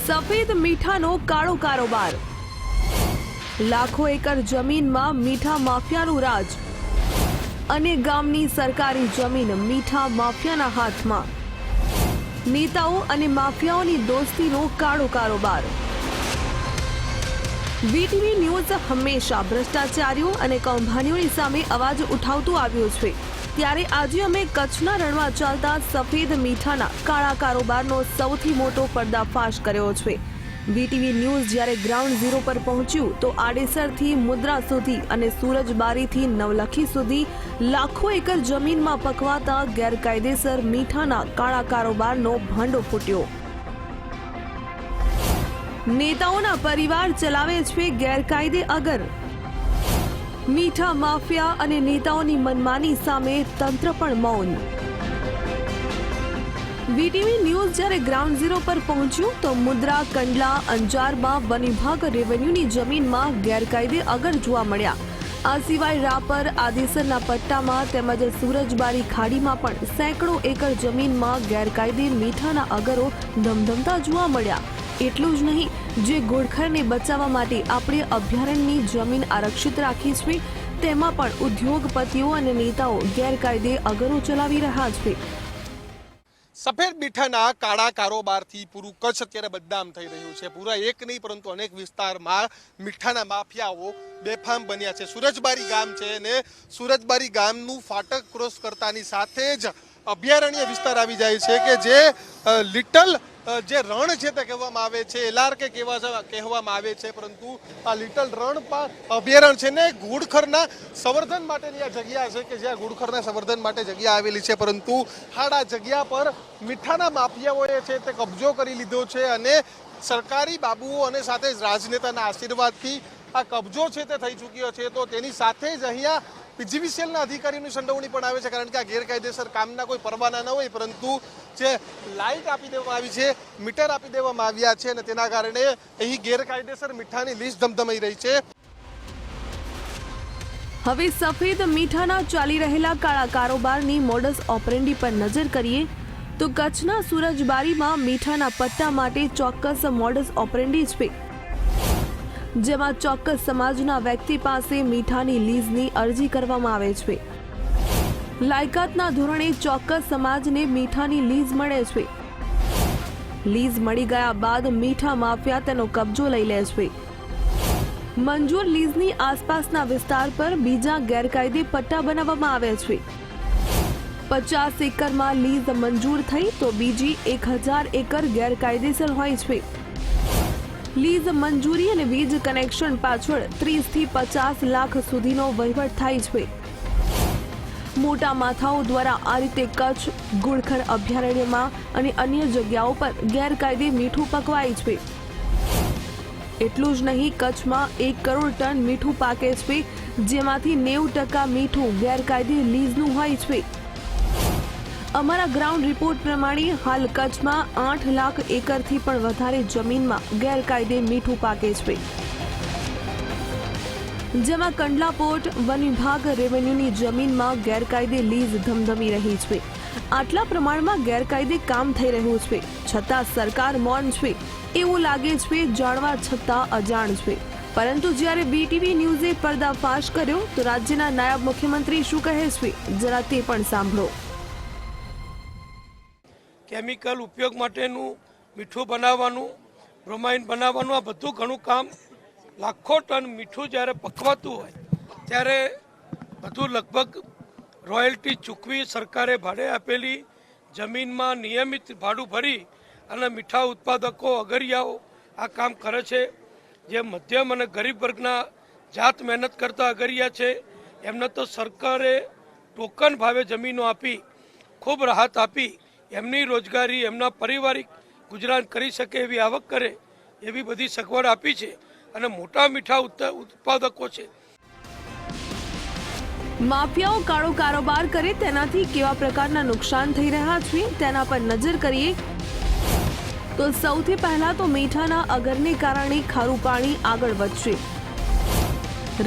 સફેદ મીઠાનો કાળો કારોબાર, લાખો એકર જમીનમાં મીઠા માફિયાનું રાજ અને ગામની સરકારી જમીન મીઠા માફિયાના હાથમાં. નેતાઓ અને માફિયાઓની દોસ્તીનો કાળો કારોબાર. વીટીવી ન્યૂઝ હંમેશા ભ્રષ્ટાચારીઓ અને કૌભાંડીઓની સામે અવાજ ઉઠાવતું આવ્યું છે, ત્યારે આજે અમે કચ્છના રણમાં ચાલતા સફેદ મીઠાના કાળા કારોબારનો સૌથી મોટો પર્દાફાશ કર્યો છે. વીટીવી ન્યૂઝ જ્યારે ગ્રાઉન્ડ ઝીરો પર પહોંચ્યું તો આડેસરથી મુદ્રા સુધી અને સુરજબારીથી નવલખી સુધી લાખો એકર જમીનમાં પકવાતા ગેરકાયદેસર મીઠાના કાળા કારોબારનો ભાંડો ફૂટ્યો. નેતાઓના પરિવાર ચલાવે છે ગેરકાયદે અગર. મીઠા માફિયા અને નેતાઓની મનમાની સામે તંત્ર પણ મૌન. વીટીવી ન્યૂઝ જ્યારે ગ્રાઉન્ડ ઝીરો પર પહોંચ્યું તો મુદ્રા, કંડલા, અંજારમાં વન વિભાગ રેવન્યુની જમીનમાં ગેરકાયદે અગર જોવા મળ્યા. આ સિવાય રાપર, આદેસરના પટ્ટામાં તેમજ સુરજબારી ખાડીમાં પણ સેંકડો એકર જમીનમાં ગેરકાયદે મીઠાના અગરો ધમધમતા જોવા મળ્યા. એટલું જ નહીં, જે ઘોડખરને બચાવવા માટે આપણે અભયારણ્યની જમીન આરક્ષિત રાખી છે, તેમાં પણ ઉદ્યોગપતિઓ અને નેતાઓ ગેરકાયદે અગરો ચલાવી રહ્યા છે. સફેદ મીઠાના કાળા કારોબારથી પૂરું કચ્છ અત્યારે બદનામ થઈ રહ્યું છે. પૂરા એક નહીં પરંતુ અનેક વિસ્તારમાં મીઠાના માફિયાઓ બેફામ બન્યા છે. સુરજબારી ગામ છે અને સુરજબારી ગામનું ફાટક ક્રોસ કરતાની સાથે જ અભયારણ્ય વિસ્તાર આવી જાય છે કે જે લિટલ જે રણ છે તે કહેવામાં આવે છે, એલાર કે કહેવામાં આવે છે, પરંતુ આ લિટલ રણ પર અભયારણ્ય છે ને ઘુડખરના સંવર્ધન માટેની આ જગ્યા છે કે જ્યાં ઘુડખરના સંવર્ધન માટે જગ્યા આવેલી છે, પરંતુ આ જગ્યા પર મીઠાના માફિયાઓએ છે તે કબજો કરી લીધો છે અને સરકારી બાબુઓ અને સાથે જ રાજનેતાના આશીર્વાદથી આ કબજો છે તે થઈ ચૂક્યો છે. તો તેની સાથે જ અહીંયા પીજીવીસીએલના અધિકારીઓની સંડોવણી પણ આવે છે, કારણ કે આ ગેરકાયદેસર કામના કોઈ પરવાના ન હોય, પરંતુ જે લાઇટ આપી દેવામાં આવી છે, મીટર આપી દેવામાં આવ્યા છે અને તેના કારણે અહીં ગેરકાયદેસર મીઠાની લીસ્ટ ધમધમાઈ રહી છે. હવે સફેદ મીઠાના ચાલી રહેલા કાળા કારોબારની મોડસ ઓપરેન્ડી પર નજર કરીએ તો કચ્છના સુરજબારીમાં મીઠાના પટ્ટા માટે ચોક્કસ મોડસ ઓપરેન્ડી છે, જેમાં ચોક્કસ સમાજના વ્યક્તિ પાસે મીઠાની લીઝની અરજી કરવામાં આવે છે. લાયકાતના ધોરણે ચોક્કસ સમાજને મીઠાની લીઝ મળે છે. લીઝ મળી ગયા બાદ મીઠા માફિયા તેનો કબજો લઈ લે છે. મંજૂર લીઝની આસપાસના વિસ્તાર પર બીજા ગેરકાયદે પટ્ટા બનાવવામાં આવે છે. 50 એકરમાં લીઝ મંજૂર થઈ તો બીજી 1000 એકર ગેરકાયદેસર હોય છે. લીઝ મંજૂરી અને વીજ કનેક્શન પાછળ 30 થી 50 લાખ સુધીનો વહીવટ થાય છે. મોટા માથાઓ દ્વારા આ રીતે કચ્છ, ઘુડખર અભયારણ્યમાં અને અન્ય જગ્યાઓ પર ગેરકાયદે મીઠું પકવાય છે. એટલું જ નહીં, કચ્છમાં 1 કરોડ ટન મીઠું પાકે છે, જેમાંથી 90% મીઠું ગેરકાયદે લીઝનું હોય છે. અમારા ગ્રાઉન્ડ રિપોર્ટ પ્રમાણે હાલ કચ્છમાં 8 લાખ એકરથી પણ વધારે જમીનમાં ગેરકાયદે મીઠું પાકે છે, જેમાં કંડલા પોર્ટ, વન વિભાગ રેવન્યુની જમીનમાં ગેરકાયદે લીઝ ધમધમી રહી છે. આટલા પ્રમાણમાં ગેરકાયદે કામ થઈ રહ્યું છે, છતાં સરકાર મૌન છે. એવું લાગે છે જાણવા છતાં અજાણ છે. પરંતુ જ્યારે વીટીવી ન્યૂઝે પર્દાફાશ કર્યો તો રાજ્યના નાયબ મુખ્યમંત્રી શું કહે છે, જરા તે પણ સાંભળો. કેમિકલ ઉપયોગ માટેનું મીઠું બનાવવાનું, બ્રોમાઇન બનાવવાનું, આ બધું ઘણું કામ, લાખો ટન મીઠું જ્યારે પકવાતું હોય ત્યારે બધું લગભગ રોયલ્ટી ચૂકવી સરકારે ભાડે આપેલી જમીનમાં નિયમિત ભાડું ભરી અને મીઠા ઉત્પાદકો, અગરિયાઓ આ કામ કરે છે. જે મધ્યમ અને ગરીબ વર્ગના જાત મહેનત કરતા અગરિયા છે, એમને તો સરકારે ટોકન ભાવે જમીનો આપી ખૂબ રાહત આપી એમની રોજગારી, એમના પારિવારિક ગુજરાન કરી શકે એવી આવક કરે એવી બધી સગવડ આપી છે અને મોટા મીઠા ઉત્પાદકો છે. માફિયાઓ કાળો કારોબાર કરે તેનાથી કેવા પ્રકારના નુકસાન થઈ રહ્યા છે તેના પર નજર કરીએ તો સૌથી પહેલા તો મીઠાના અગરને કારણે ખારું પાણી આગળ વધશે.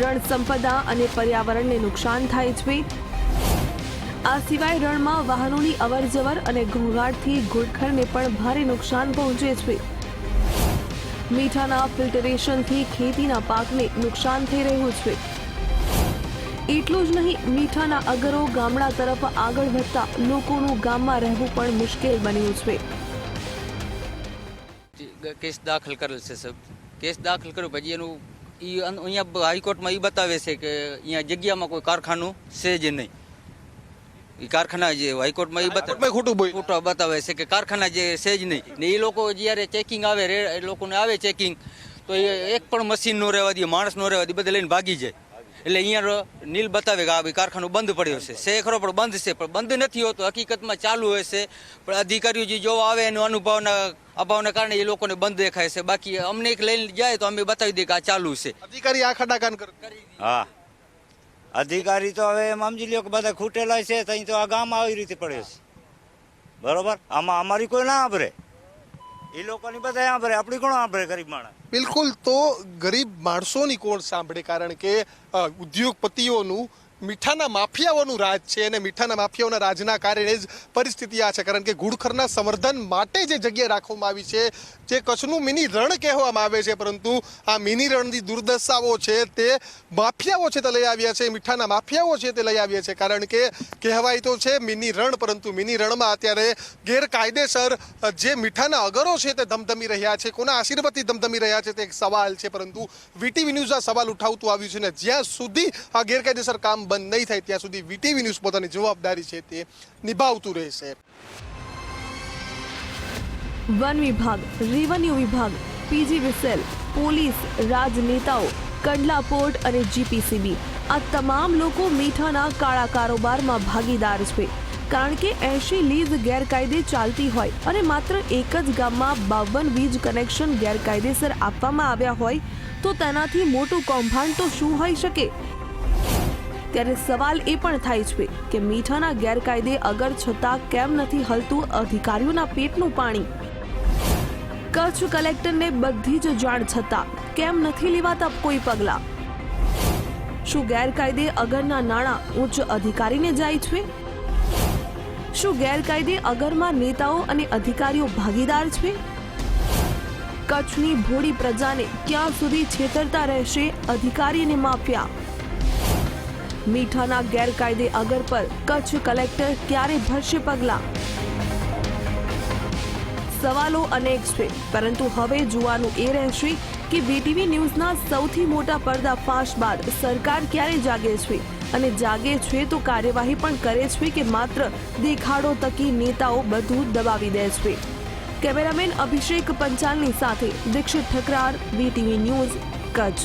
રણ સંપદા અને પર્યાવરણને નુકસાન થાય છે. આ સિવાય રણમાં વાહનોની અવરજવર અને ઘોંઘાટથી ઘુડખરને પણ ભારે નુકસાન પહોંચે છે. મીઠાના ફિલ્ટરેશનથી ખેતીના પાકને નુકસાન થઈ રહ્યું છે. એટલું જ નહીં, મીઠાના અગરો ગામડા તરફ આગળ વધતા લોકોનું ગામમાં રહેવું પણ મુશ્કેલ બન્યું છે. કેસ દાખલ કરેલ છે સબ કેસ દાખલ કર્યો પછી એનું અહીંયા હાઈકોર્ટમાં એ બતાવે છે કે અહીંયા જગ્યામાં કોઈ કારખાનું છે જ નહીં. એ કારખાના જે હાઈકોર્ટમાં એ ખોટું બતાવે છે કે કારખાના જે છે જ નહીં. ને એ લોકો જ્યારે ચેકિંગ આવે એ લોકોને આવે ચેકિંગ તો એ એક પણ મશીન નો રહેવા દે, માણસ નો રહેવા દે, બધે લઈને ભાગી જાય. એટલે અહીંયા નીલ બતાવે કે આ કારખાનું બંધ પડ્યો છે ખરો પણ બંધ છે, પણ બંધ નથી હોતો, હકીકતમાં ચાલુ હોય છે. પણ અધિકારીઓ જે જોવા આવે એનો અભાવના કારણે એ લોકોને બંધ દેખાય છે. બાકી અમને એક લઈને જાય તો અમે બતાવી દઈએ કે આ ચાલુ છે. અધિકારી આ ખડાકાન કરે. હા, અધિકારી તો હવે એમ સમજી લ્યો કે બધા ખૂટેલા છે ત્યાં તો આ ગામ આવી રીતે પડ્યો છે. બરોબર, આમાં અમારી કોઈ ના આંભરે, એ લોકોની બધા આંભરે, આપણી કોણ આંભરે ગરીબ માણસ? બિલકુલ. તો ગરીબ માણસોની કોણ સાંભળે? કારણ કે ઉદ્યોગપતિઓનું, મીઠાના માફિયાઓનું રાજ છે અને મીઠાના માફિયાઓના રાજના કારણે જ પરિસ્થિતિ આ છે. કારણ કે ઘૂડખરના સંવર્ધન માટે જે જગ્યા રાખવામાં આવી છે, જે કચ્છનું મિની રણ કહેવામાં આવે છે, પરંતુ આ મિની રણની દુર્દશાઓ છે તે માફિયાઓ છે તે લઈ આવ્યા છે, મીઠાના માફિયાઓ છે તે લઈ આવ્યા છે. કારણ કે કહેવાય તો છે મિની રણ, પરંતુ મિની રણમાં અત્યારે ગેરકાયદેસર જે મીઠાના અગરો છે તે ધમધમી રહ્યા છે. કોના આશીર્વાદથી ધમધમી રહ્યા છે તે એક સવાલ છે, પરંતુ વીટીવી ન્યૂઝ આ સવાલ ઉઠાવતું આવ્યું છે. ને જ્યાં સુધી આ ગેરકાયદેસર કામ બંધ નહીં થાય ત્યાં સુધી વીટીવી ન્યૂઝ પોતાની જવાબદારી છે તે નિભાવતું રહેશે. વન વિભાગ, રેવન્યુ વિભાગ, પીજીવીસીએલ, પોલીસ, રાજનેતાઓ, કંડલા પોર્ટ અને જીપીસીબી આ તમામ લોકો મીઠાના કાળા કારોબારમાં ભાગીદાર છે. કારણ કે 80 લીઝ ગેરકાયદે ચાલતી હોય અને માત્ર એક જ ગામમાં 52 વીજ કનેક્શન ગેરકાયદેસર આપવામાં આવ્યા હોય તો તેનાથી મોટું કૌભાંડ તો શું હોઈ શકે? ત્યારે સવાલ એ પણ થાય છે કે મીઠાના ગેરકાયદે અગર છતાં કેમ નથી હલતું અધિકારીઓના પેટનું પાણી? કચ્છ કલેક્ટરને બધી જ જાણ છતાં કેમ નથી લેવાતા કોઈ પગલાં? શું ગેરકાયદે અગરના નાણાં ઉચ્ચ અધિકારીને જાય છે? શું ગેરકાયદે અગરમાં નેતાઓ અને અધિકારીઓ ભાગીદાર છે? કચ્છની ભોળી પ્રજાને ક્યાં સુધી છેતરતા રહેશે અધિકારી અને માફિયા? મીઠાના ગેરકાયદે અગર પર કચ્છ કલેક્ટર ક્યારે ભરશે પગલાં? સવાલો અનેક છે, પરંતુ હવે જોવાનું એ રહેશે કે વીટીવી ન્યૂઝના સૌથી મોટા પર્દાફાશ બાદ સરકાર ક્યારે જાગે છે, અને જાગે છે તો કાર્યવાહી પણ કરે છે કે માત્ર દેખાડો તકી નેતાઓ બધું દબાવી દે છે. કેમેરામેન અભિષેક પંચાલની સાથે દીક્ષિત ઠકરાર, વીટીવી ન્યૂઝ, કચ્છ.